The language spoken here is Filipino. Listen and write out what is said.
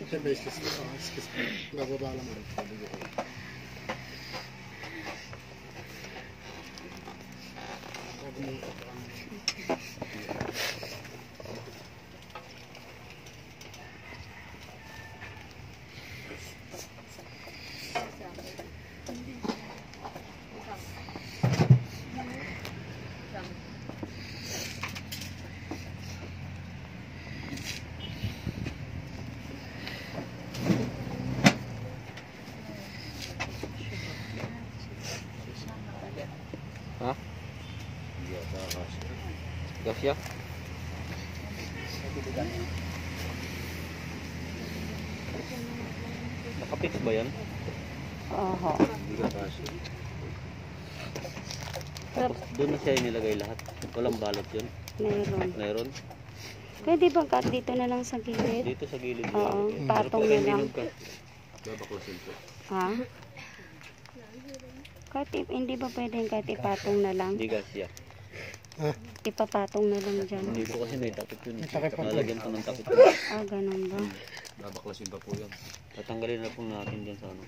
Siyempre, nababa lang rin. Ha? Gasya? Nakapix ba yan? Oho. Tapos doon na siya inilagay lahat. Walang balot yun? Meron. Meron? Pwede bang cut dito na lang sa gilid? Dito sa gilid. Oo, patong na lang. Ha? Kahit hindi ba pwedeng kahit ipatong na lang? Hindi gasya. Ipapatong na lang dyan. Hindi po kasi may takip yun. May takip pa po. Lalagyan pa ng takip. Ah, ganun ba? Babaklasin pa po yun. Tatanggalin na po natin dyan sa ano.